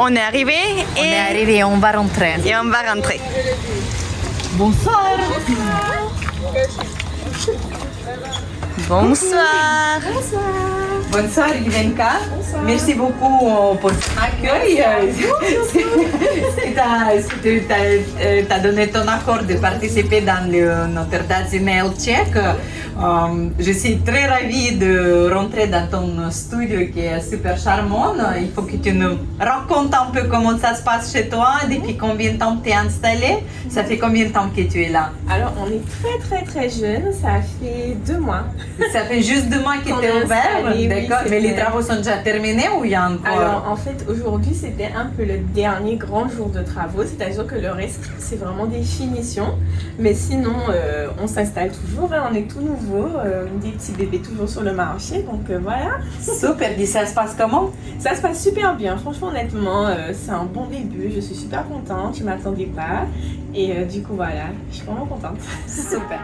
On est arrivé On est arrivé, on va rentrer. et on va rentrer. Bonsoir. Bonsoir. Bonsoir Ivenka. Merci beaucoup pour ton accueil. Est-ce que tu as donné ton accord de participer dans notre Dazinel tchèque? Je suis très ravie de rentrer dans ton studio qui est super charmant. Il faut que tu nous racontes un peu comment ça se passe chez toi, depuis combien de temps tu es installée. Ça fait combien de temps que tu es là? Alors, on est très jeune, ça fait 2 mois. Ça fait juste 2 mois que tu es ouvert, d'accord. Mais les travaux sont déjà terminés ou il y a encore? Alors, en fait, aujourd'hui, c'était un peu le dernier grand jour de travaux, c'est-à-dire que le reste, c'est vraiment des finitions. Mais sinon, on s'installe toujours, hein, on est tout nouveau, des petits bébés toujours sur le marché, donc voilà. Super, et ça se passe comment? Ça se passe super bien, franchement, honnêtement, c'est un bon début, je suis super contente, je ne m'attendais pas. Et du coup, voilà, je suis vraiment contente. Super.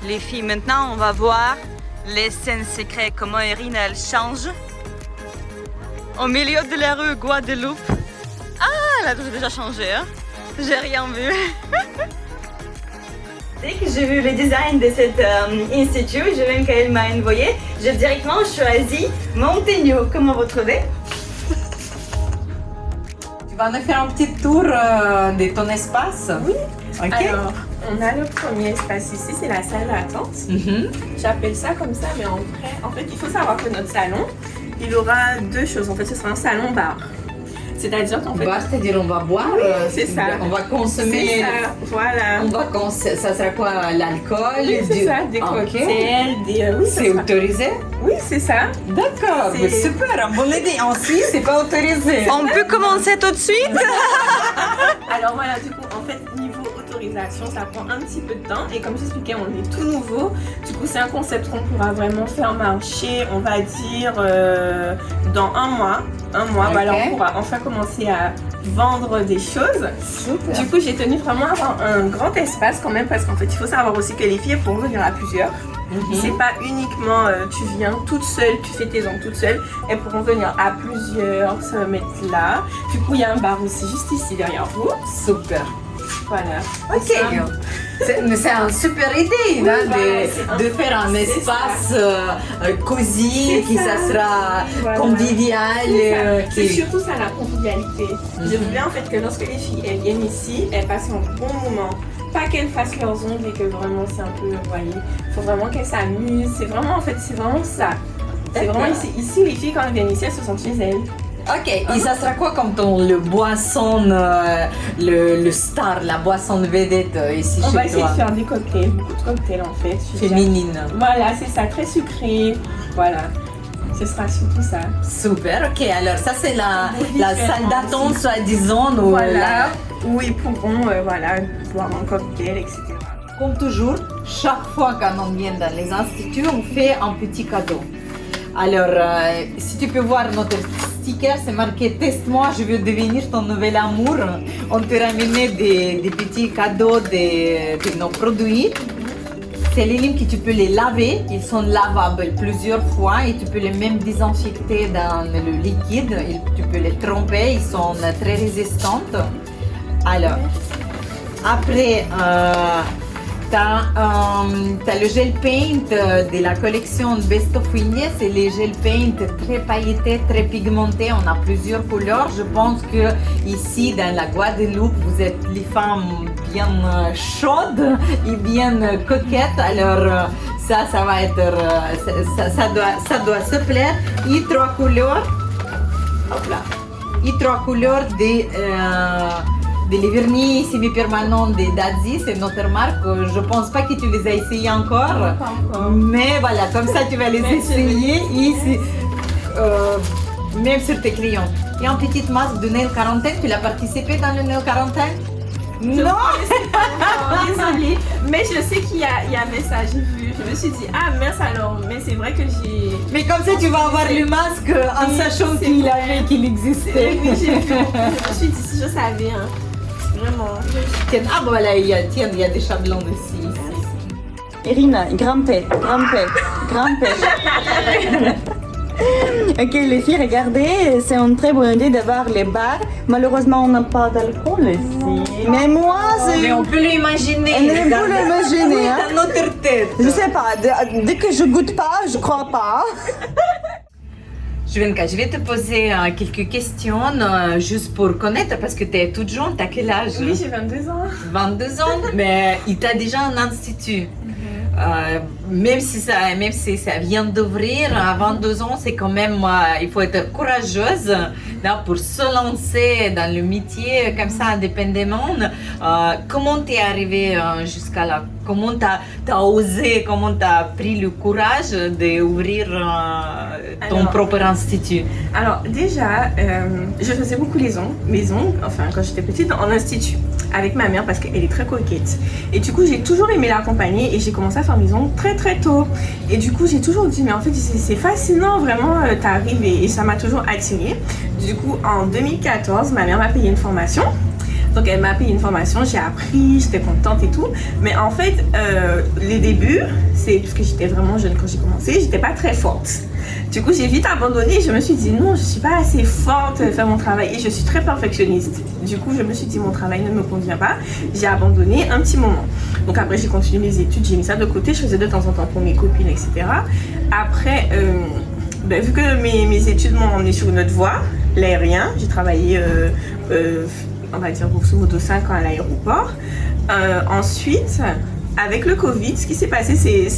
Les filles, maintenant on va voir les scènes secrètes, comment Erin elle change au milieu de la rue Guadeloupe. Ah, elle a déjà changé, hein? J'ai rien vu. Dès que j'ai vu le design de cet institut, je viens qu'elle m'a envoyé, j'ai directement choisi Montaigneau. Comment vous trouvez? Tu vas nous faire un petit tour de ton espace? Oui. Ok. Alors, on a le premier espace ici, c'est la salle d'attente. J'appelle ça comme ça, mais en fait, il faut savoir que notre salon, il aura 2 choses. En fait, ce sera un salon-bar. C'est-à-dire qu'en fait... Bar, c'est-à-dire on va boire, c'est ça. On va consommer. C'est ça, voilà. Ça sera quoi? L'alcool? Oui, c'est ça, des cocktails, des... oui, c'est autorisé? Oui, c'est ça. D'accord, mais super, un bon idée. En Suisse, c'est pas autorisé. On peut commencer tout de suite? Alors voilà, du coup, en fait, niveau autorisation, ça prend un petit peu de temps. Et comme j'expliquais, on est tout nouveau. Du coup, c'est un concept qu'on pourra vraiment faire marcher, on va dire, dans un mois. Okay. Voilà, on pourra enfin commencer à vendre des choses. Super. Du coup, j'ai tenu vraiment à avoir un grand espace quand même, parce qu'en fait, il faut savoir aussi que les filles pourront venir à plusieurs. C'est pas uniquement tu viens toute seule, tu fais tes ongles toute seule. Elles pourront venir à plusieurs, se mettre là. Du coup, il y a un bar aussi juste ici derrière vous. Super. Voilà. Ok. C'est une super idée de faire un espace cosy, qui ça sera convivial. C'est surtout ça la convivialité. Je voulais en fait que lorsque les filles elles viennent ici, elles passent un bon moment. Pas qu'elles fassent leurs ongles et que vraiment c'est un peu, vous voyez, il faut vraiment qu'elles s'amusent. C'est vraiment en fait, c'est vraiment ça. C'est vraiment ici les filles quand elles viennent ici, elles se sentent chez elles. Ok, et ça sera quoi comme le boisson, le star, la boisson de vedette ici chez toi? On va essayer de faire des cocktails, beaucoup de cocktails en fait. Féminine. Voilà, c'est ça, très sucré. Voilà, ce sera surtout ça. Super, ok, alors ça c'est la salle d'attente, soi-disant. Voilà, où ils pourront boire un cocktail, etc. Comme toujours, chaque fois qu'on vient dans les instituts, on fait un petit cadeau. Alors, si tu peux voir notre sticker, c'est marqué « Teste-moi, je veux devenir ton nouvel amour ». On te ramène des petits cadeaux de nos produits. C'est les limes que tu peux les laver, ils sont lavables plusieurs fois et tu peux les même désinfecter dans le liquide. Tu peux les tremper, ils sont très résistants. Alors, après, tu as le gel paint de la collection Best of Winnie. C'est les gel paint très pailletés, très pigmentés. On a plusieurs couleurs. Je pense que ici, dans la Guadeloupe, vous êtes les femmes bien chaudes et bien coquettes. Alors, ça va être, ça doit se plaire. Et 3 couleurs. Hop là. Et 3 couleurs les vernis semi-permanents de Dadzi, c'est notre marque. Je pense pas que tu les as essayés encore. Pas encore. Mais voilà, comme ça tu vas les essayer ici, même sur tes clients. Et un petit masque de nail quarantaine, tu l'as participé dans le nail quarantaine? Non. Désolée. Mais je sais qu'il y avait ça, j'ai vu. Je me suis dit, ah mince alors. Mais c'est vrai que j'ai... Mais comme ça, tu vas avoir le masque en Oui, sachant c'est qu'il vrai. existait. Oui, j'ai vu. Je me suis dit, si je savais, hein. Vraiment. Tiens, ah bon, voilà, il y a des chats blancs aussi. Irina, grimpez. Ok les filles, regardez, c'est une très bonne idée d'avoir les bars. Malheureusement, on n'a pas d'alcool ici. Mais moi, c'est... Mais on peut l'imaginer. On peut l'imaginer, hein. Dans notre tête. Je sais pas, dès que je goûte pas, je crois pas. Juvenka, je vais te poser quelques questions juste pour connaître parce que tu es toute jeune. Tu as quel âge? Oui, j'ai 22 ans. 22 ans, mais il t'a déjà un institut. Même si ça vient d'ouvrir à 22 ans, c'est quand même, il faut être courageuse là, pour se lancer dans le métier comme ça indépendamment. Comment t'es arrivée jusqu'à là? Comment t'as osé, comment t'as pris le courage d'ouvrir ton propre institut? Alors déjà, je faisais beaucoup les ongles, enfin quand j'étais petite, en institut avec ma mère parce qu'elle est très coquette. Et du coup, j'ai toujours aimé l'accompagner et j'ai commencé à faire mes ongles très très tôt. Et du coup, j'ai toujours dit, mais en fait, c'est fascinant, vraiment, t'arrives et ça m'a toujours attirée. Du coup, en 2014, ma mère m'a payé une formation. Donc elle m'a payé une formation, j'ai appris, j'étais contente et tout. Mais en fait, les débuts, c'est parce que j'étais vraiment jeune quand j'ai commencé, j'étais pas très forte. Du coup, j'ai vite abandonné. Je me suis dit non, je suis pas assez forte à faire mon travail et je suis très perfectionniste. Du coup, je me suis dit mon travail ne me convient pas. J'ai abandonné un petit moment. Donc après, j'ai continué mes études, j'ai mis ça de côté. Je faisais de temps en temps pour mes copines, etc. Après, vu que mes études m'ont emmené sur une autre voie, l'aérien, j'ai travaillé on va dire grosso modo 5 ans à l'aéroport. Ensuite, avec le Covid, ce qui s'est passé,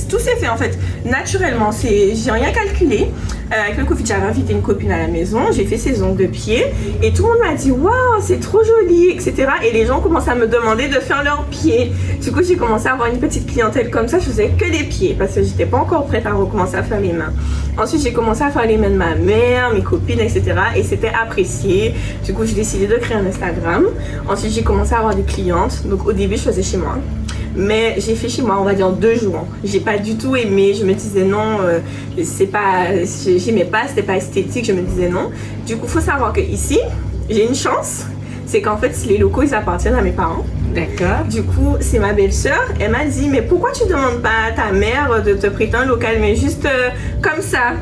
tout s'est fait en fait naturellement. J'ai rien calculé. Avec le Covid, j'avais invité une copine à la maison, j'ai fait ses ongles de pied et tout le monde m'a dit waouh, c'est trop joli, etc. Et les gens commençaient à me demander de faire leurs pieds. Du coup, j'ai commencé à avoir une petite clientèle comme ça. Je faisais que les pieds parce que j'étais pas encore prête à recommencer à faire les mains. Ensuite, j'ai commencé à faire les mains de ma mère, mes copines, etc. Et c'était apprécié. Du coup, j'ai décidé de créer un Instagram. Ensuite, j'ai commencé à avoir des clientes. Donc, au début, je faisais chez moi. Mais j'ai fait chez moi, on va dire, en 2 jours. J'ai pas du tout aimé. Je me disais non, j'aimais pas, c'était pas esthétique. Je me disais non. Du coup, faut savoir que ici, j'ai une chance. C'est qu'en fait, les locaux, ils appartiennent à mes parents. D'accord. Du coup, c'est ma belle-sœur. Elle m'a dit, mais pourquoi tu demandes pas à ta mère de te prêter un local, mais juste comme ça?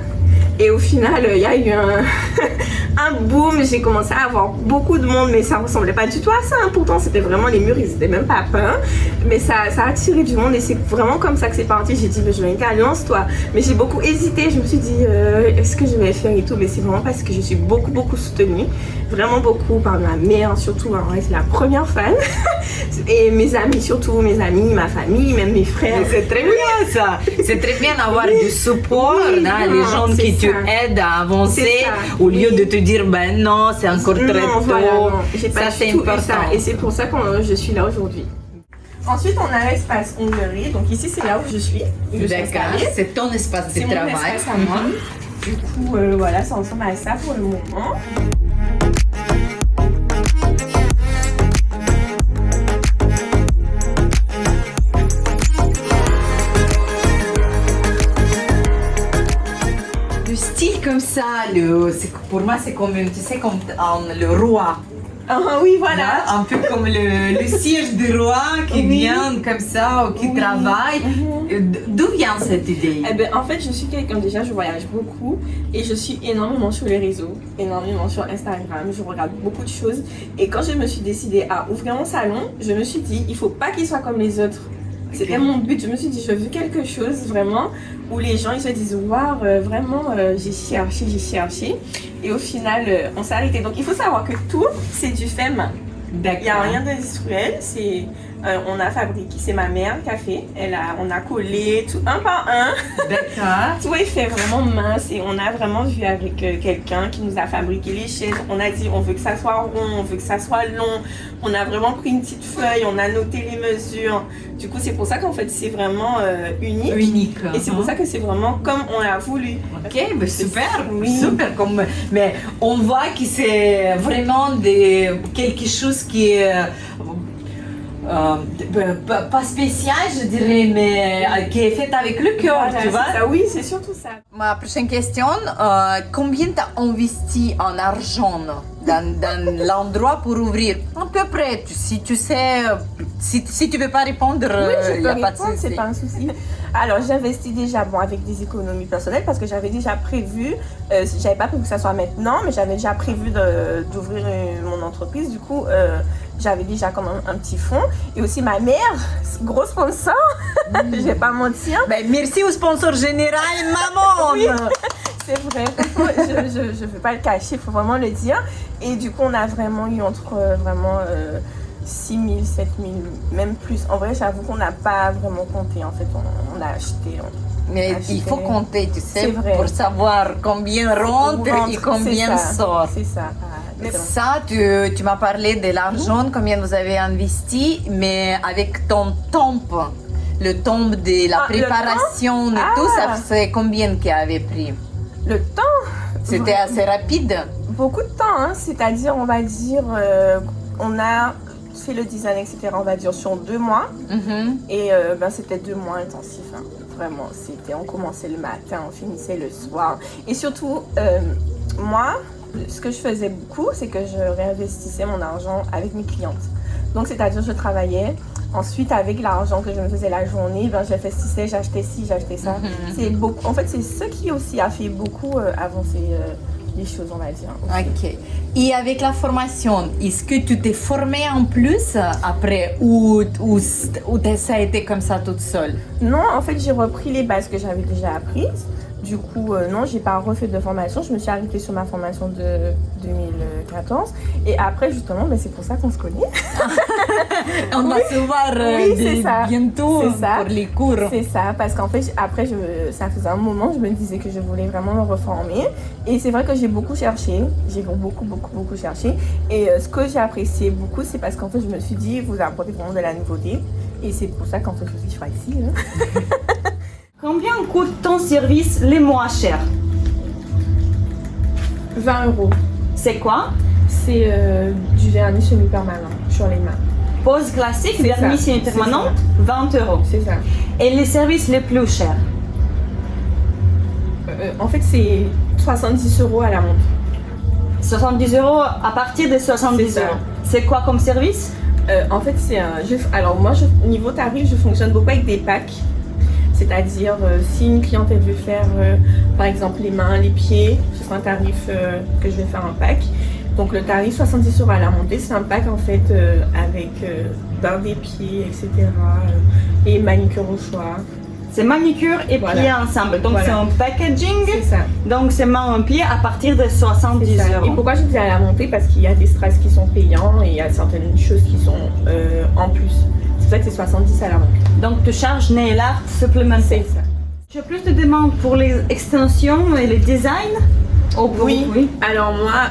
Et au final, il y a eu un boom. J'ai commencé à avoir beaucoup de monde, mais ça ressemblait pas du tout à ça. Pourtant, c'était vraiment les murs, ils étaient même pas peints. Mais ça a attiré du monde et c'est vraiment comme ça que c'est parti. J'ai dit, Juvenka, lance-toi. Mais j'ai beaucoup hésité. Je me suis dit, est-ce que je vais faire et tout? Mais c'est vraiment parce que je suis beaucoup soutenue. Vraiment beaucoup par ma mère, surtout. En vrai, c'est la première fan. Et mes amis, surtout mes amis, ma famille, même mes frères. C'est très bien ça. C'est très bien d'avoir du support, Oui, hein, les gens c'est qui te ça. aident à avancer C'est ça, au lieu oui. de te dire ben non, c'est encore très Non, tôt. voilà, non. J'ai pas Ça du c'est tout eu important. ça. Et c'est pour ça que je suis là aujourd'hui. Ensuite, on a l'espace onglerie. Donc ici, c'est là où je suis. Où je suis D'accord, installée. c'est ton espace C'est de mon travail. espace à moi. Du coup, voilà, ça ressemble à ça pour le moment. Le style comme ça, pour moi c'est comme, tu sais, comme le roi. Ah oui, voilà. Là, un peu comme le siège du roi qui Oui. vient comme ça ou qui Oui. travaille. D'où vient cette idée? Eh ben, en fait, je suis quelqu'un, déjà, je voyage beaucoup et je suis énormément sur les réseaux, énormément sur Instagram, je regarde beaucoup de choses. Et quand je me suis décidée à ouvrir mon salon, je me suis dit, il faut pas qu'il soit comme les autres. C'était mon but, je me suis dit, je veux quelque chose vraiment où les gens ils se disent, waouh, vraiment, j'ai cherché. Et au final, on s'est arrêté. Donc, il faut savoir que tout, c'est du fait main. Il n'y a D'accord. rien d'industriel, on a fabriqué, c'est ma mère qui a fait, on a collé tout un par un, D'accord. tout est fait vraiment mince et on a vraiment vu avec quelqu'un qui nous a fabriqué les chaises, on a dit on veut que ça soit rond, on veut que ça soit long, on a vraiment pris une petite feuille, on a noté les mesures, du coup c'est pour ça qu'en fait c'est vraiment unique. Unique. Et c'est pour ça que c'est vraiment comme on l'a voulu. Ok, ben super, Oui. super. Mais on voit que c'est vraiment quelque chose qui est pas spéciale, je dirais, mais qui est faite avec le cœur, Voilà, tu vois. c'est ça. Oui, c'est surtout ça. Ma prochaine question, combien tu as investi en argent dans l'endroit pour ouvrir? À peu près, si tu sais, si tu veux pas répondre, Oui, je y peux a pas de répondre, c'est souci. pas un souci. Alors, j'investis déjà avec des économies personnelles parce que j'avais déjà prévu, j'avais pas prévu que ça soit maintenant, mais j'avais déjà prévu d'ouvrir mon entreprise. Du coup, j'avais déjà comme un petit fonds. Et aussi ma mère, gros sponsor, je vais pas mentir. Ben, merci au sponsor général, maman. Oui. C'est vrai, je ne veux pas le cacher, il faut vraiment le dire. Et du coup, on a vraiment eu entre 6 000, 7 000, même plus. En vrai, j'avoue qu'on n'a pas vraiment compté. En fait, on a acheté. Mais il faut compter, tu sais, C'est vrai. pour savoir combien rentre et combien c'est ça, sort. C'est ça. Mais ça, tu m'as parlé de l'argent, combien vous avez investi, mais avec ton temps, le temps de la Ah, le préparation et temps? tout, Ah. ça c'est combien qui avait pris? Le temps, C'était assez rapide. beaucoup de temps, hein. C'est-à-dire, on va dire, on a fait le design, etc., on va dire, sur 2 mois. Mhm. Et c'était 2 mois intensifs, hein. Vraiment. On commençait le matin, on finissait le soir. Et surtout, moi, ce que je faisais beaucoup, c'est que je réinvestissais mon argent avec mes clientes. Donc, c'est-à-dire, je travaillais. Ensuite, avec l'argent que je me faisais la journée, j'investissais, j'achetais ci, j'achetais ça. C'est beaucoup. En fait, c'est ce qui aussi a fait beaucoup avancer les choses, on va dire. Ok. Et avec la formation, est-ce que tu t'es formée en plus après ou ça a été comme ça toute seule? Non, en fait, j'ai repris les bases que j'avais déjà apprises. Du coup, non, j'ai pas refait de formation. Je me suis arrêtée sur ma formation de 2014. Et après, justement, c'est pour ça qu'on se connaît. On va se voir Oui, c'est ça. bientôt C'est ça. pour les cours. C'est ça, parce qu'en fait, après, ça faisait un moment, je me disais que je voulais vraiment me reformer. Et c'est vrai que j'ai beaucoup cherché. J'ai beaucoup cherché. Et ce que j'ai apprécié beaucoup, c'est parce qu'en fait, je me suis dit, vous apportez vraiment de la nouveauté. Et c'est pour ça qu'en fait, je suis choisie. Combien coûte ton service les moins chers? 20 €. C'est quoi? C'est du vernis semi-permanent sur les mains. Pose classique, C'est vernis ça, semi-permanent, 20 €. C'est ça. Et les services les plus chers? En fait, c'est 70 € à la montre. 70 € à partir de 70 C'est ça. €. C'est quoi comme service? En fait, alors moi, niveau tarif, je fonctionne beaucoup avec des packs. C'est-à-dire, si une cliente elle veut faire, par exemple, les mains, les pieds, ce sera un tarif que je vais faire en pack. Donc, le tarif 70 € à la montée, c'est un pack en fait avec bain des pieds, etc. Et manicure au choix. C'est manicure et Voilà. pieds ensemble. Donc, Voilà. c'est un packaging. C'est ça. Donc, c'est main en pied à partir de 70 C'est ça. Et €. pourquoi je dis à la montée? Parce qu'il y a des strass qui sont payants et il y a certaines choses qui sont en plus. C'est pour ça que c'est 70 à la montée. Donc, tu charges nail art supplémentaire. C'est ça. Tu as plus de demandes pour les extensions et les designs? Oui. Alors moi,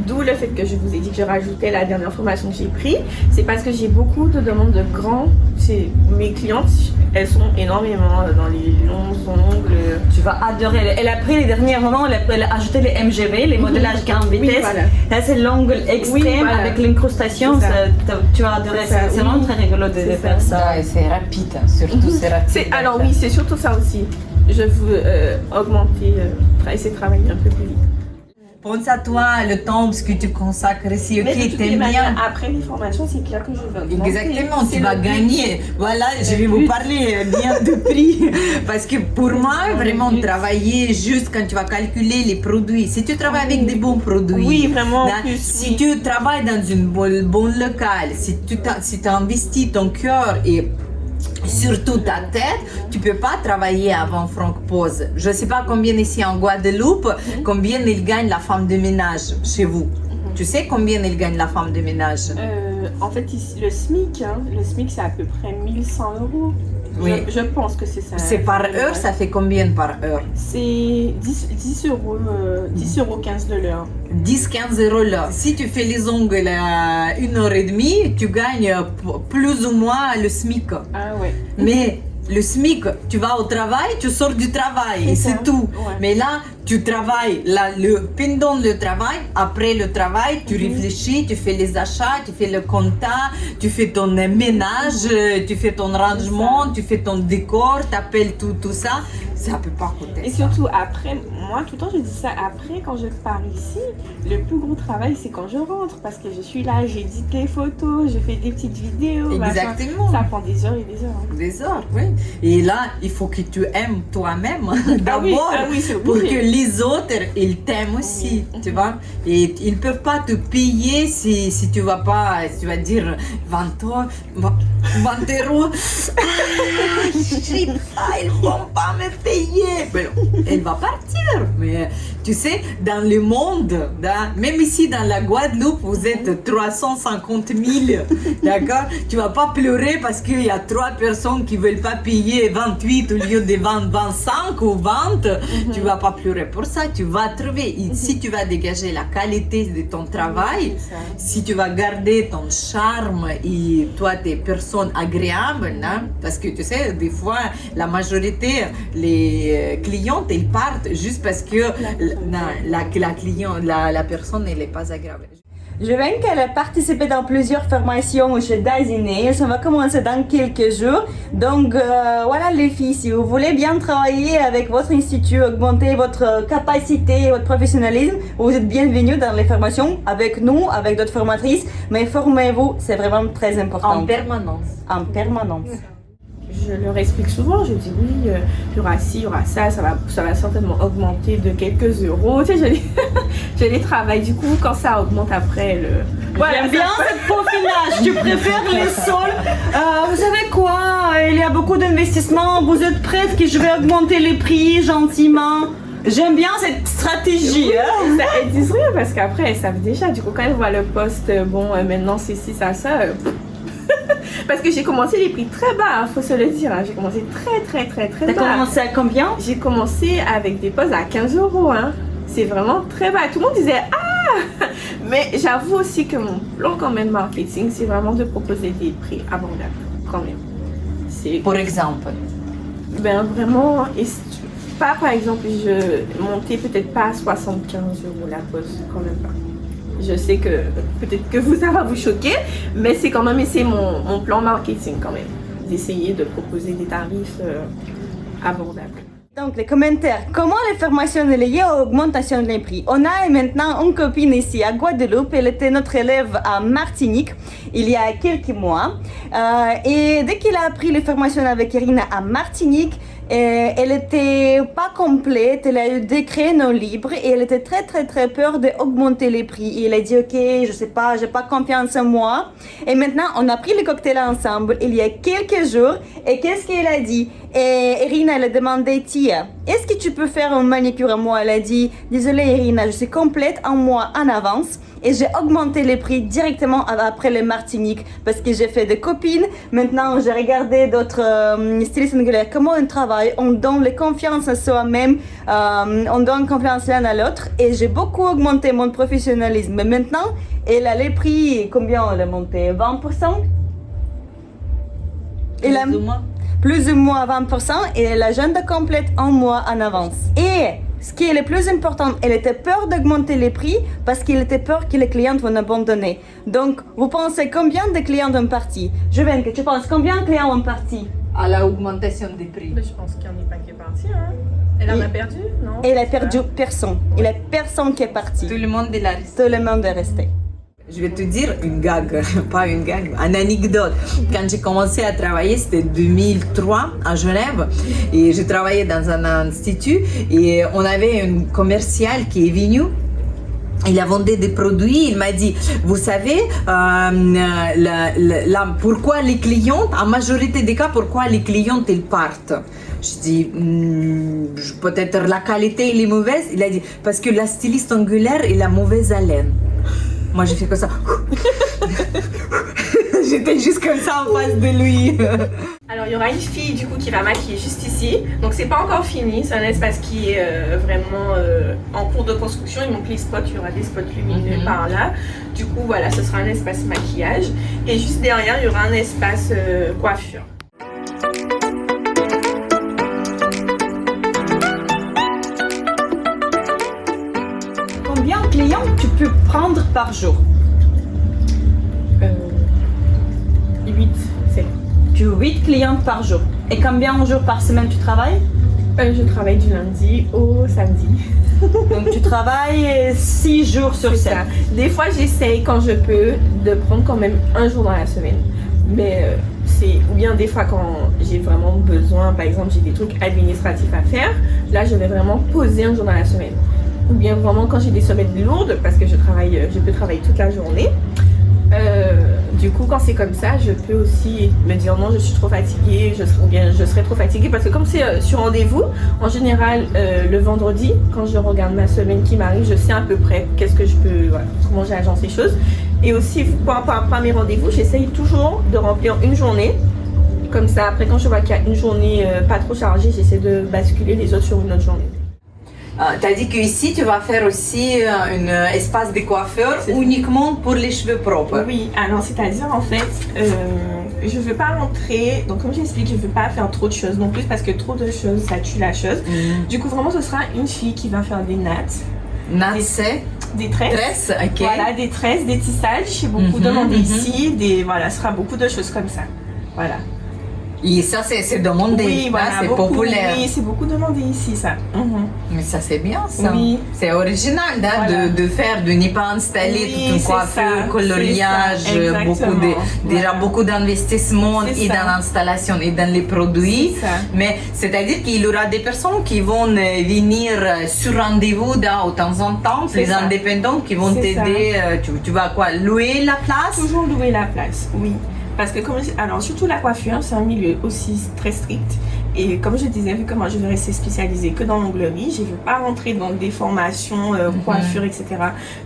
d'où le fait que je vous ai dit que je rajoutais la dernière formation que j'ai prise, c'est parce que j'ai beaucoup de demandes de grands. Mes clientes, elles sont énormément dans les longs ongles. Tu vas adorer. Elle a pris les derniers moments, elle a ajouté les MGV, les modélages grande vitesse. voilà. Là, c'est l'ongle extrême Oui, voilà. avec l'incrustations. C'est ça. Tu vas adorer. C'est ça, C'est vraiment oui. très rigolo de C'est faire ça. Ouais, c'est rapide, surtout c'est rapide. Alors oui, c'est surtout ça aussi. Je veux augmenter, essayer de travailler un peu plus vite. Pense à toi, le temps que tu consacres ici, Mais de ok, toutes les t'aimes manières, bien. après les formations, c'est clair que je veux augmenter. Exactement, C'est tu vas le but. gagner. Voilà, je vais vous parler bien de prix. Parce que pour moi, vraiment, travailler juste quand tu vas calculer les produits. Si tu travailles avec des bons produits. Oui, vraiment, en là, plus, si oui. tu travailles dans une bonne locale, si tu as investi ton cœur et surtout ta tête, tu peux pas travailler avant Franck Pose. Je sais pas combien ici en Guadeloupe, combien il gagne la femme de ménage chez vous. Tu sais combien il gagne la femme de ménage? En fait, ici, le SMIC, c'est à peu près 1100 €. Oui. Je pense que c'est ça. C'est par heure, ça fait combien par heure? C'est 10 €, 10,15 € de l'heure. 10-15 € là. Si tu fais les ongles à 1 heure et demie, tu gagnes plus ou moins le SMIC. Ah ouais. Mais le SMIC, tu vas au travail, tu sors du travail et ça. c'est tout. Ouais. Mais là, tu travailles, là, pendant le travail, après le travail, tu réfléchis, tu fais les achats, tu fais le compta, tu fais ton ménage, tu fais ton rangement, tu fais ton décor, tu appelles tout ça. Ça peut pas coûter Et ça. surtout après, moi tout le temps je dis ça, après quand je pars ici, le plus gros travail c'est quand je rentre parce que je suis là, j'édite les photos, je fais des petites vidéos, machin. Exactement. Ça prend des heures et des heures. Hein. Des heures, oui. Et là, il faut que tu aimes toi-même Ah oui, d'abord c'est pour que obligé. les autres, ils t'aiment aussi, tu vois. Et ils ne peuvent pas te payer si tu vas pas, si tu vas dire 20 euros. Ah, je sais pas, ils vont pas me payer. Mais elle va partir. Mais tu sais, dans le monde, même ici dans la Guadeloupe, vous êtes 350 000, d'accord? Tu vas pas pleurer parce qu'il y a 3 personnes qui veulent pas payer 28 au lieu de 25 ou 20. Tu vas pas pleurer pour ça, tu vas trouver. Et si tu vas dégager la qualité de ton travail, C'est ça. si tu vas garder ton charme et toi tes personnes agréables, hein, parce que tu sais, des fois, la majorité, les clientes, ils partent juste parce que la personne, elle n'est pas agréable. Je viens qu'elle a participé dans plusieurs formations chez Daisy. Ça va commencer dans quelques jours. Donc voilà les filles, si vous voulez bien travailler avec votre institut, augmenter votre capacité, votre professionnalisme, vous êtes bienvenus dans les formations avec nous, avec d'autres formatrices. Mais formez-vous, c'est vraiment très important. En permanence. En permanence. Je leur explique souvent, je dis oui, il y aura ci, il y aura ça va certainement augmenter de quelques euros. Tu sais, je les travaille. Du coup, quand ça augmente après, J'aime bien cette peaufinage, tu préfères les sols. Vous savez quoi, il y a beaucoup d'investissements, vous êtes prête que je vais augmenter les prix gentiment. J'aime bien cette stratégie. Hein? Elles disent rien parce qu'après, elles savent déjà. Du coup, quand elles voient le poste, maintenant c'est ci, ça. Parce que j'ai commencé les prix très bas, faut se le dire. Hein. J'ai commencé très T'as bas. commencé à combien? J'ai commencé avec des postes à 15 euros. Hein. C'est vraiment très bas. Tout le monde disait ah. Mais j'avoue aussi que mon plan quand même marketing, c'est vraiment de proposer des prix abordables quand même. C'est Pour exemple. vraiment, pas par exemple, je montais peut-être pas à 75 euros la pause, quand même pas. Je sais que peut-être que ça va vous choquer, mais c'est quand même mon plan marketing quand même, d'essayer de proposer des tarifs abordables. Donc les commentaires, comment les formations sont liées à l'augmentation des prix? On a maintenant une copine ici à Guadeloupe, elle était notre élève à Martinique il y a quelques mois. Et dès qu'il a appris les formations avec Irina à Martinique, elle était pas complète, elle a eu des créneaux libres et elle était très peur d'augmenter les prix. Et elle a dit ok, je sais pas, j'ai pas confiance en moi. Et maintenant on a pris le cocktail ensemble il y a quelques jours et qu'est-ce qu'elle a dit? Et Irina elle a demandé Tia, est-ce que tu peux faire un manicure à moi? Elle a dit désolée Irina, je suis complète un mois en avance. Et j'ai augmenté les prix directement après les Martinique parce que j'ai fait des copines. Maintenant, j'ai regardé d'autres stylistes angulaires, comment on travaille, on donne les confiance à soi-même, on donne confiance l'un à l'autre. Et j'ai beaucoup augmenté mon professionnalisme. Mais maintenant, elle a les prix, combien elle a monté? 20%? Elle a plus ou moins 20% et elle a agenda complète un mois en avance. Et ce qui est le plus important, elle était peur d'augmenter les prix parce qu'elle était peur que les clients vont abandonner. Donc, vous pensez combien de clients ont parti? Je viens que tu penses combien de clients ont parti? À l'augmentation des prix. Mais je pense qu'il n'y en a pas qui est parti. Hein. Elle en a perdu, non? Elle a perdu personne. Il n'y a personne qui est parti. Tout le monde est là. Tout le monde est resté. Je vais te dire une gag, pas une gag, une anecdote. Quand j'ai commencé à travailler, c'était 2003 à Genève et j'ai travaillé dans un institut et on avait un commercial qui est venu. Il a vendu des produits, il m'a dit, vous savez, pourquoi les clientes, en majorité des cas, pourquoi les clientes, elles partent? Je dis, peut-être la qualité elle est mauvaise. Il a dit, parce que la styliste angulaire, elle a mauvaise haleine. Moi, j'ai fait comme ça. J'étais juste comme ça en face de lui. Alors, il y aura une fille du coup qui va maquiller juste ici. Donc, c'est pas encore fini. C'est un espace qui est vraiment en cours de construction. Il manque les spots. Il y aura des spots lumineux par là. Du coup, voilà, ce sera un espace maquillage. Et juste derrière, il y aura un espace coiffure. prendre par jour? 8, 7. Tu as 8 clientes par jour. Et combien de jours par semaine tu travailles? Je travaille du lundi au samedi. Donc tu travailles 6 jours sur 7. Ça. Des fois, j'essaye quand je peux de prendre quand même un jour dans la semaine. Mais ou bien des fois quand j'ai vraiment besoin, par exemple j'ai des trucs administratifs à faire, là je vais vraiment poser un jour dans la semaine. Ou bien vraiment quand j'ai des semaines lourdes, parce que je peux travailler toute la journée. Du coup, quand c'est comme ça, je peux aussi me dire non, je suis trop fatiguée, ou bien je serai trop fatiguée, parce que comme c'est sur rendez-vous, en général, le vendredi, quand je regarde ma semaine qui m'arrive, je sais à peu près comment j'agence les choses. Et aussi, pour mes rendez-vous, j'essaye toujours de remplir une journée. Comme ça, après, quand je vois qu'il y a une journée pas trop chargée, j'essaie de basculer les autres sur une autre journée. Tu as dit qu'ici, tu vas faire aussi un espace de coiffeur uniquement pour les cheveux propres. Oui, alors c'est-à-dire en fait, je veux pas rentrer, donc comme j'explique, je veux pas faire trop de choses non plus parce que trop de choses, ça tue la chose. Du coup, vraiment, ce sera une fille qui va faire des nattes. Nattes, c'est des tresses. Tresses, ok. Voilà, des tresses, des tissages, j'ai beaucoup demandé ici, ce sera beaucoup de choses comme ça. Voilà. Et ça, c'est demandé, oui, voilà, c'est populaire. Oui, c'est beaucoup demandé ici, ça. Mais ça, c'est bien, ça. Oui. C'est original voilà. de ne pas installer toute une coiffure, coloriage, beaucoup d'investissement et dans l'installation et dans les produits. Mais c'est-à-dire qu'il y aura des personnes qui vont venir sur rendez-vous de temps en temps, les indépendants qui vont t'aider. Tu vas quoi, louer la place? Toujours louer la place, oui. Parce que alors surtout la coiffure, c'est un milieu aussi très strict. Et comme je disais, vu que moi je vais rester spécialisée que dans l'onglerie, je ne veux pas rentrer dans des formations, coiffure, etc.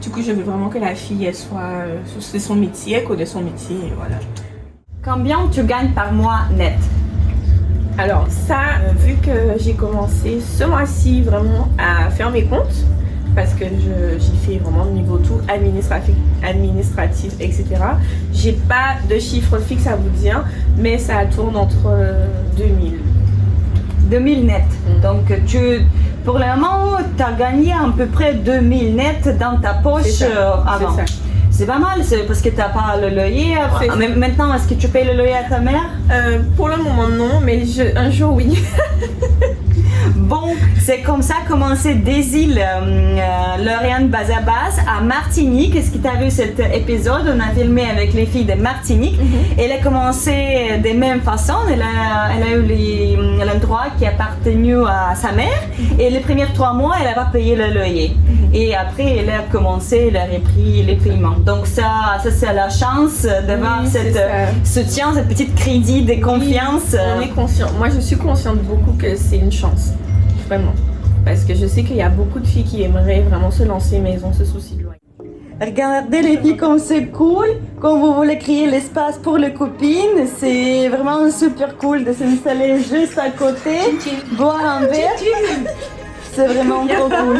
Du coup, je veux vraiment que la fille, elle soit, c'est son métier, elle connaît son métier, et voilà. Combien tu gagnes par mois net? Alors ça, vu que j'ai commencé ce mois-ci vraiment à faire mes comptes, parce que j'ai fait vraiment niveau tout administratif, etc. J'ai pas de chiffre fixe à vous dire, mais ça tourne entre 2000. 2000 net. Donc pour le moment, tu as gagné à peu près 2000 net dans ta poche avant. C'est pas mal, c'est parce que tu n'as pas le loyer. Maintenant, est-ce que tu payes le loyer à ta mère? Pour le moment, non, mais un jour, oui. Bon, c'est comme ça commencé des îles Lauriane Bazabas à Martinique. Est-ce que tu as vu cet épisode? On a filmé avec les filles de Martinique. Elle a commencé de même façon. Elle a eu l'endroit qui appartenu à sa mère. Et les premiers 3 mois, elle n'a pas payé le loyer. Et après, elle a commencé, elle a repris les paiements. Donc ça c'est la chance d'avoir cette soutien, cette petite crédit de confiance. Oui, on est conscient. Moi, je suis consciente beaucoup que c'est une chance. Vraiment. Parce que je sais qu'il y a beaucoup de filles qui aimeraient vraiment se lancer, mais elles ont ce souci de loyer. Regardez les filles comme c'est cool, quand vous voulez créer l'espace pour les copines, c'est vraiment super cool de s'installer juste à côté, boire un verre, c'est vraiment trop cool.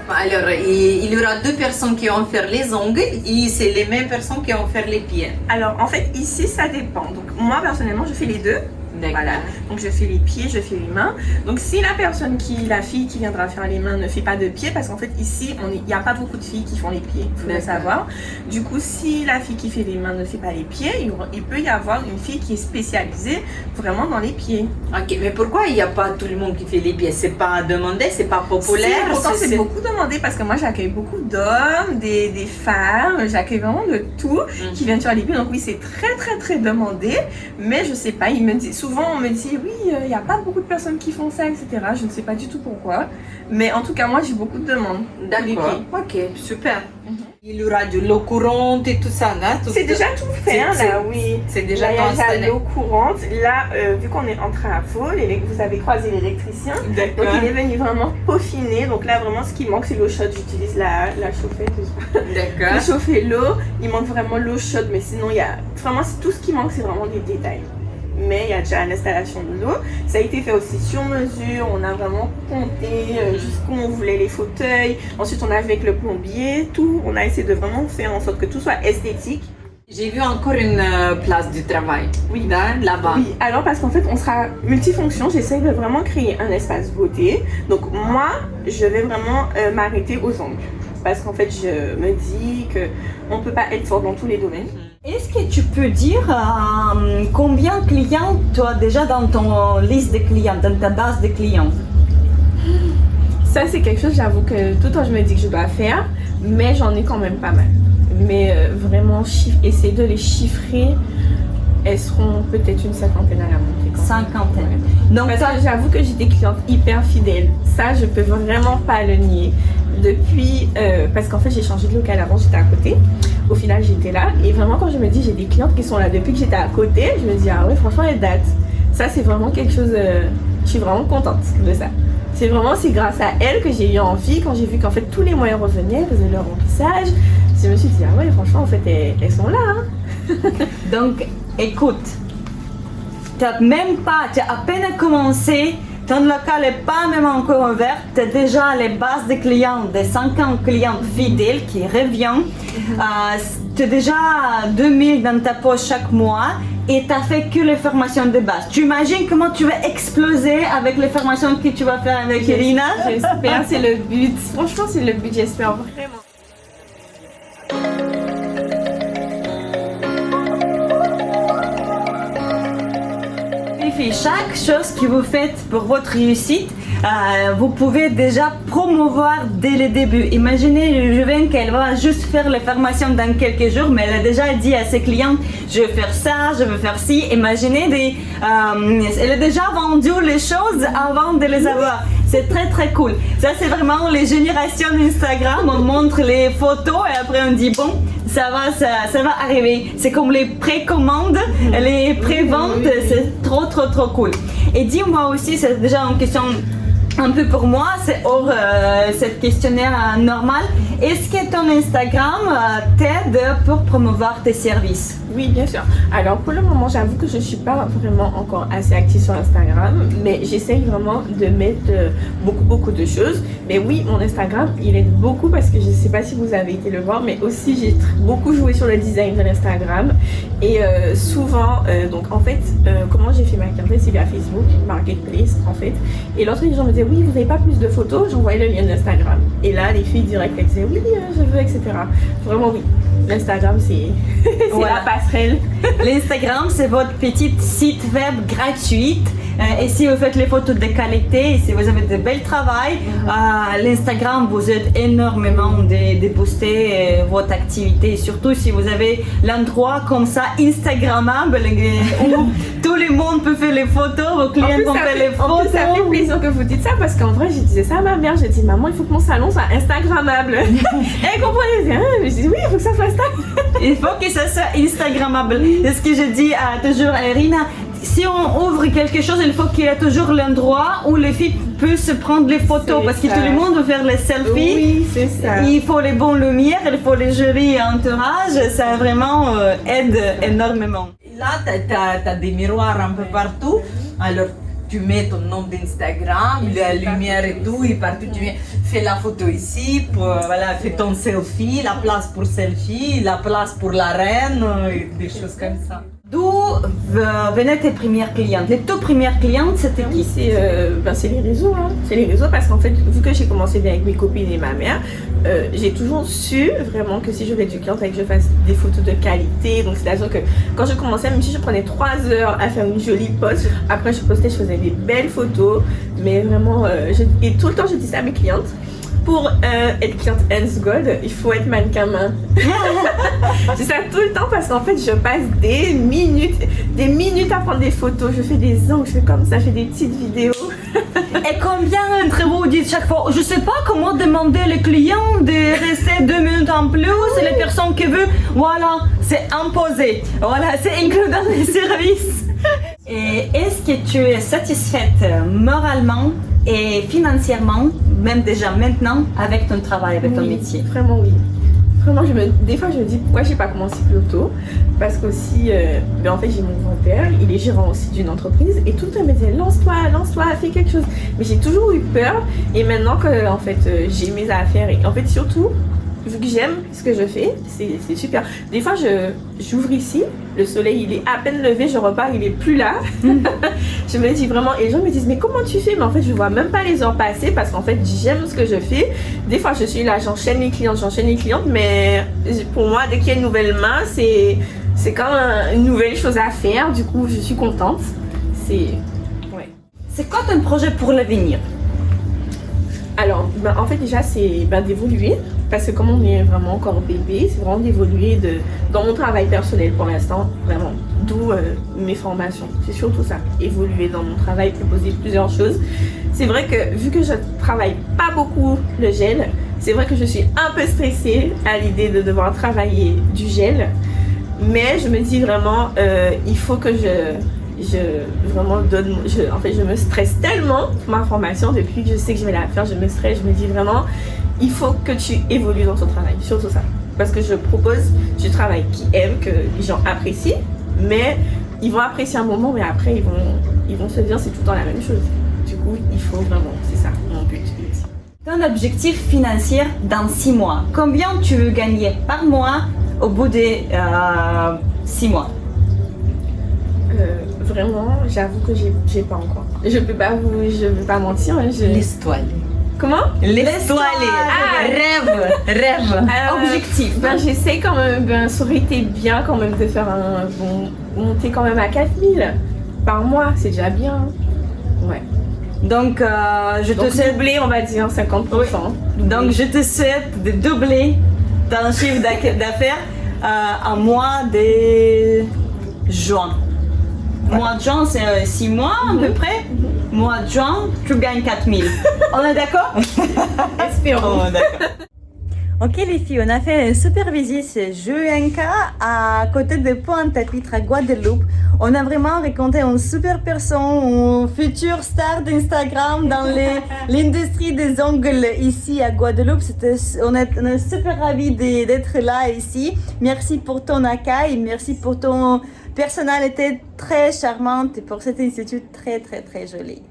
Alors, il y aura 2 personnes qui vont faire les ongles et c'est les mêmes personnes qui vont faire les pieds. Alors, en fait, ici, ça dépend. Donc, moi, personnellement, je fais les 2. Voilà. Donc je fais les pieds, je fais les mains. Donc si la fille qui viendra faire les mains ne fait pas de pieds, parce qu'en fait ici il n'y a pas beaucoup de filles qui font les pieds, il faut le savoir. Du coup, si la fille qui fait les mains ne fait pas les pieds, il peut y avoir une fille qui est spécialisée vraiment dans les pieds. Ok, mais pourquoi il n'y a pas tout le monde qui fait les pieds? C'est pas demandé, c'est pas populaire? Pourtant c'est beaucoup demandé parce que moi j'accueille beaucoup d'hommes, des femmes, j'accueille vraiment de tout qui viennent faire les pieds. Donc oui, c'est très très très demandé, mais je sais pas, ils me disent souvent, on me dit oui, il n'y a pas beaucoup de personnes qui font ça, etc. Je ne sais pas du tout pourquoi. Mais en tout cas, moi, j'ai beaucoup de demandes. D'accord. Ok, super. Il y aura de l'eau courante et tout ça, là. C'est déjà tout fait, là, oui. C'est déjà tout installé. Il y a l'eau courante. Là, vu qu'on est en travaux, vous avez croisé l'électricien. Donc, il est venu vraiment peaufiner. Donc là, vraiment, ce qui manque, c'est l'eau chaude. J'utilise la chauffette. D'accord. Pour chauffer l'eau, il manque vraiment l'eau chaude. Mais sinon, il y a vraiment tout ce qui manque, c'est vraiment des détails. Mais il y a déjà l'installation de l'eau. Ça a été fait aussi sur mesure. On a vraiment compté jusqu'où on voulait les fauteuils. Ensuite, on a avec le plombier, tout. On a essayé de vraiment faire en sorte que tout soit esthétique. J'ai vu encore une place du travail. Oui, là-bas. Oui, alors parce qu'en fait, on sera multifonction. J'essaie de vraiment créer un espace beauté. Donc moi, je vais vraiment m'arrêter aux ongles. parce qu'en fait je me dis qu'on ne peut pas être fort dans tous les domaines. Est-ce que tu peux dire combien de clients tu as déjà dans ton liste de clients, dans ta base de clients? Ça c'est quelque chose, j'avoue que tout le temps je me dis que je dois faire, mais j'en ai quand même pas mal. Mais vraiment, essayer de les chiffrer, elles seront peut-être une cinquantaine à la montée. Cinquantaine. Ouais. Donc parce que j'avoue que j'ai des clientes hyper fidèles. Ça, je peux vraiment pas le nier. Depuis, parce qu'en fait j'ai changé de local, avant j'étais à côté. Au final j'étais là et vraiment quand je me dis j'ai des clientes qui sont là depuis que j'étais à côté, je me dis ah ouais franchement elles datent. Ça c'est vraiment quelque chose, je suis vraiment contente de ça. C'est grâce à elles que j'ai eu envie, quand j'ai vu qu'en fait tous les moyens revenaient, faisaient leur remplissage. Je me suis dit ah ouais franchement en fait elles sont là. Hein. Donc écoute, tu as à peine commencé. Ton local n'est pas même encore ouvert, tu as déjà les bases de clients, des 50 clients fidèles qui reviennent. Tu as déjà 2000 dans ta poche chaque mois et tu n'as fait que les formations de base. Tu imagines comment tu vas exploser avec les formations que tu vas faire avec Irina? J'espère, c'est le but. Franchement, c'est le but, j'espère vraiment. Chaque chose que vous faites pour votre réussite, vous pouvez déjà promouvoir dès le début. Imaginez, je viens qu'elle va juste faire les formations dans quelques jours, mais elle a déjà dit à ses clients, je veux faire ça, je veux faire ci. Imaginez, elle a déjà vendu les choses avant de les avoir. C'est très très cool. Ça c'est vraiment les générations Instagram, on montre les photos et après on dit bon, ça va arriver. C'est comme les précommandes, les préventes, c'est trop cool. Et dis-moi aussi, c'est déjà une question un peu pour moi, c'est hors cette questionnaire normal. Est-ce que ton Instagram t'aide pour promouvoir tes services? Oui, bien sûr. Alors pour le moment, j'avoue que je ne suis pas vraiment encore assez active sur Instagram, mais j'essaye vraiment de mettre beaucoup de choses. Mais oui, mon Instagram, il aide beaucoup parce que je ne sais pas si vous avez été le voir, mais aussi j'ai beaucoup joué sur le design de l'Instagram. Et souvent, donc en fait, comment j'ai fait ma clientèle, c'est via Facebook, Marketplace en fait. Et l'autre, les gens me disaient, oui, vous n'avez pas plus de photos, j'envoyais le lien d'Instagram. Et là, les filles directes, elles disaient, oui, je veux, etc. Vraiment, oui. L'Instagram, c'est la passerelle. L'Instagram, c'est votre petit site web gratuit. Et si vous faites les photos de qualité, et si vous avez de bel travail, l'Instagram vous aide énormément de booster votre activité. Surtout si vous avez l'endroit comme ça, Instagrammable, où tout le monde peut faire les photos, vos clients vont faire les photos. En plus, ça fait plaisir que vous dites ça parce qu'en vrai, je disais ça à ma mère. J'ai dit, maman, il faut que mon salon soit Instagrammable. Et elle comprenait. Je dis, oui, il faut que ça soit ça. Il faut que ça soit Instagrammable. C'est ce que je dis toujours à Irina. Si on ouvre quelque chose, il faut qu'il y ait toujours l'endroit où les filles peuvent se prendre les photos parce que tout le monde veut faire les selfies. Oui, c'est ça. Il faut les bonnes lumières, il faut les jolis entourages. Ça vraiment aide énormément. Là, tu as des miroirs un peu partout. Alors, tu mets ton nom d'Instagram, la lumière et tout, et partout tu viens, fais la photo ici, voilà, fais ton selfie, la place pour selfie, la place pour la reine, des choses comme ça. D'où venaient tes premières clientes? Les toutes premières clientes, c'était qui? C'est les réseaux. Hein. C'est les réseaux parce qu'en fait, vu que j'ai commencé bien avec mes copines et ma mère, j'ai toujours su vraiment que si je voulais du client, il fallait que je fasse des photos de qualité. Donc c'est-à-dire que quand je commençais, même si je prenais 3 heures à faire une jolie pose, après je postais, je faisais des belles photos. Mais vraiment, et tout le temps je dis ça à mes clientes. Pour être cliente Hands Gold, il faut être mannequin main. Je dis ça tout le temps parce qu'en fait, je passe des minutes à prendre des photos. Je fais des angles, je fais comme ça, je fais des petites vidéos. Et combien d'entre vous dites chaque fois, je sais pas comment demander les clients de rester 2 minutes en plus, et les personnes qui veulent, voilà, c'est imposé. Voilà, c'est inclus dans les services. Et est-ce que tu es satisfaite moralement et financièrement, même déjà maintenant, avec ton travail, avec ton métier? Vraiment oui. Vraiment, des fois je me dis pourquoi j'ai pas commencé plus tôt. Parce qu'aussi, en fait j'ai mon grand-père, il est gérant aussi d'une entreprise et tout le temps il me disait lance-toi, fais quelque chose. Mais j'ai toujours eu peur et maintenant que en fait j'ai mes affaires et en fait surtout vu que j'aime ce que je fais, c'est super. Des fois, j'ouvre ici, le soleil il est à peine levé, je repars, il est plus là. Je me dis vraiment, et les gens me disent mais comment tu fais? Mais en fait, je vois même pas les heures passer parce qu'en fait, j'aime ce que je fais. Des fois, je suis là, j'enchaîne les clientes, mais pour moi, dès qu'il y a une nouvelle main, c'est quand même une nouvelle chose à faire. Du coup, je suis contente. C'est quoi ton projet pour l'avenir? Alors, en fait, déjà, c'est d'évoluer. Parce que comme on est vraiment encore bébé, c'est vraiment d'évoluer dans mon travail personnel pour l'instant, vraiment. D'où mes formations. C'est surtout ça. Évoluer dans mon travail, proposer plusieurs choses. C'est vrai que vu que je travaille pas beaucoup le gel, c'est vrai que je suis un peu stressée à l'idée de devoir travailler du gel. Mais je me dis vraiment, il faut que je me stresse tellement pour ma formation depuis que je sais que je vais la faire, je me stresse, je me dis vraiment, il faut que tu évolues dans ton travail, surtout ça. Parce que je propose du travail qui aime, que les gens apprécient, mais ils vont apprécier un moment, mais après ils vont se dire c'est tout le temps la même chose. Du coup, il faut vraiment, c'est ça mon but. Ton objectif financier dans 6 mois, combien tu veux gagner par mois au bout des 6 mois? Vraiment, j'avoue que j'ai pas encore. Je veux pas mentir. Laisse-toi aller. Comment? Laisse-toi aller. Rêve. Objectif. J'essaie quand même, ça aurait été bien quand même de faire monter quand même à 4000 par mois, c'est déjà bien. Ouais. Donc, je te souhaite doubler, on va dire 50%. Oui. Donc, je te souhaite de doubler ton chiffre d'affaires en mois de juin. Mois de juin, c'est 6 mois à peu près. Mois de juin, tu gagnes 4000. On est d'accord? Espérons. On est d'accord. Ok les filles, on a fait une super visite chez Joanka à côté de Pointe-à-Pitre à Guadeloupe. On a vraiment rencontré une super personne, une future star d'Instagram dans l'industrie des ongles ici à Guadeloupe. On est super ravis d'être là ici. Merci pour ton accueil, merci pour ton personnalité très charmante et pour cet institut très très très joli.